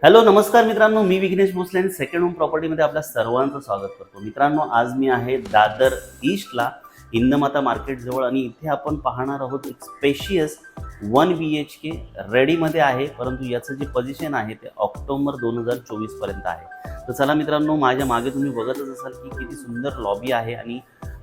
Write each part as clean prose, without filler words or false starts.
Hello नमस्कार मित्रांनो, मी विघ्नेश भोसले आणि सेकंड होम प्रॉपर्टीमध्ये आपल्या सर्वांचं स्वागत करतो. मित्रांनो, आज मी आहे दादर ईस्टला हिंदमाता मार्केटजवळ आणि इथे आपण पाहणार आहोत एक स्पेशियस 1 BHK रेडीमध्ये आहे, परंतु याचं जे पोझिशन आहे ते ऑक्टोबर 2024 पर्यंत आहे. तर चला मित्रांनो, माझ्या मागे तुम्ही बघतच असाल की किती सुंदर लॉबी आहे आणि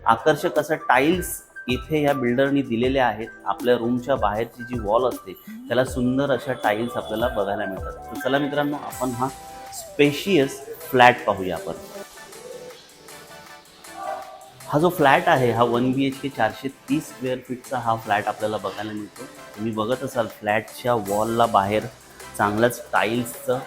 आकर्षक असं टाईल्स इथे या बिल्डरनी दिलेले आहेत. आपल्या रूमच्या बाहेरची जी वॉल असते त्याला सुंदर अशा टाईल्स आपल्याला बघायला मिळतात. तर चला मित्रांनो, आपण हा स्पेशियस फ्लॅट पाहूया. आपण हा जो फ्लॅट आहे हा 1 BHK 430 स्क्वेअर फीटचा हा फ्लॅट आपल्याला बघायला मिळतो. तुम्ही बघत असाल फ्लॅटच्या वॉलला बाहेर चांगलंच टाईल्सचं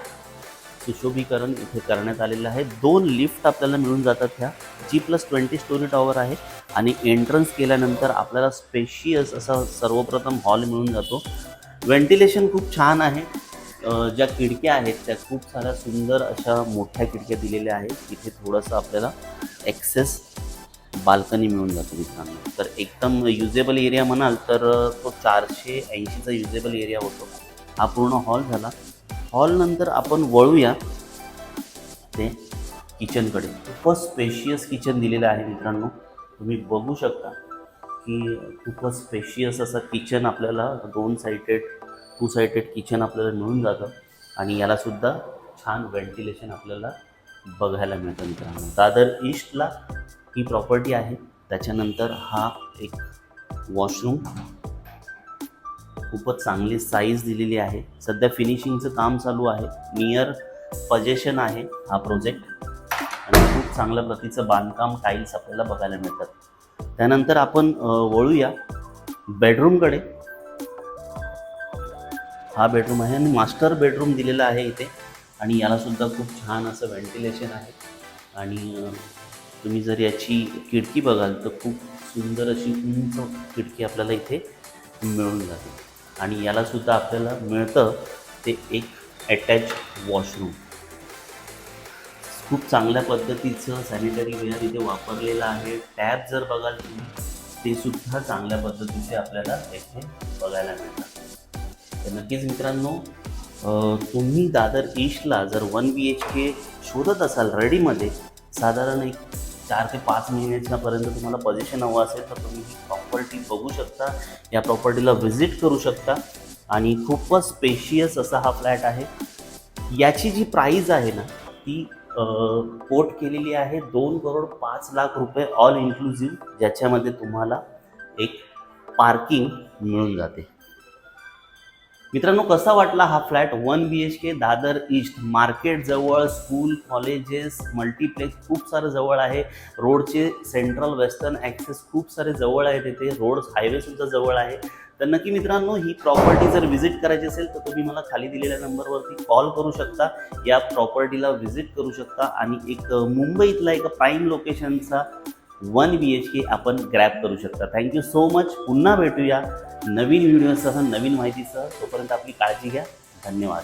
सुशोभीकरण इथे करण्यात आलेलं आहे. 2 लिफ्ट आपल्याला मिळून जातात. ह्या G+20 स्टोरी टॉवर आहे आणि एंट्रन्स केल्यानंतर आपल्याला स्पेशियस असा सर्वप्रथम हॉल मिळून जातो. व्हेंटिलेशन खूप छान आहे. ज्या खिडक्या आहेत त्या खूप साऱ्या सुंदर अशा मोठ्या खिडक्या दिलेल्या आहेत. इथे थोडंसं आपल्याला ॲक्सेस बाल्कनी मिळून जातो मित्रांनो. तर एकदम युजेबल एरिया म्हणाल तर तो 480चा युजेबल एरिया होतो. हा पूर्ण हॉल झाला. हॉल नंतर आपण वळूया ते किचनकडे. खूपच स्पेशियस किचन दिलेलं आहे मित्रांनो. तुम्ही बघू शकता की खूपच स्पेशियस असा किचन आपल्याला 2 साइडेड किचन आपल्याला मिळून जातं आणि यालासुद्धा छान व्हेंटिलेशन आपल्याला बघायला मिळतं मित्रांनो. दादर ईस्टला ही प्रॉपर्टी आहे. त्याच्यानंतर हा एक वॉशरूम, खूपच चांगली साईज दिलेली आहे. सध्या फिनिशिंगचं काम चालू आहे. नियर पजेशन आहे हा प्रोजेक्ट आणि खूप चांगल्या प्रतीचं बांधकाम टाईल्स आपल्याला बघायला मिळतात. त्यानंतर आपण वळूया बेडरूमकडे. हा बेडरूम आहे आणि मास्टर बेडरूम दिलेला आहे इथे आणि यालासुद्धा खूप छान असं व्हेंटिलेशन आहे आणि तुम्ही जर याची खिडकी बघाल तर खूप सुंदर अशी उंच खिडकी आपल्याला इथे मिळून जाते आणि यालासुद्धा आपल्याला मिळतं ते एक अटॅच वॉशरूम. खूप चांगल्या पद्धतीचं सॅनिटरी वेअर इथे वापरलेलं आहे. टॅब जर बघाल तुम्ही ते सुद्धा चांगल्या पद्धतीचे आपल्याला इथे बघायला मिळतात. तर नक्कीच मित्रांनो, तुम्ही दादर ईस्टला जर 1 BHK शोधत असाल रेडीमध्ये, साधारण एक 4 ते 5 महिन्याच्यापर्यंत तुम्हाला पोझिशन हवं असेल तर तुम्ही ही प्रॉपर्टी बघू शकता. या प्रॉपर्टीला व्हिजिट करू शकता आणि खूपच स्पेशियस असा हा फ्लॅट आहे. याची जी प्राईज आहे ना ती कोट केलेली आहे 2,05,00,000 रुपये ऑल इन्क्लुझिव्ह, ज्याच्यामध्ये तुम्हाला एक पार्किंग मिळून जाते. मित्रांनो, कसा वाटला हा flat? 1 BHK Dadar east, market जवळ, स्कूल, कॉलेजेस, मल्टीप्लेक्स खूप सारं जवळ आहे. रोडचे सेंट्रल वेस्टर्न ॲक्सेस खूप सारे जवळ आहे. तिथे रोड हायवेसुद्धा जवळ आहे. तर नक्की मित्रांनो, ही प्रॉपर्टी जर व्हिजिट करायची असेल तर तुम्ही मला खाली दिलेल्या नंबरवरती कॉल करू शकता. या प्रॉपर्टीला व्हिजिट करू शकता आणि एक मुंबईतला एक प्राईम लोकेशनचा 1 BHK आपण ग्रॅब करू शकता. Thank you so much. पुन्हा भेटूया नवीन व्हिडिओसह, नवीन माहितीसह. तोपर्यंत आपली काळजी घ्या. धन्यवाद.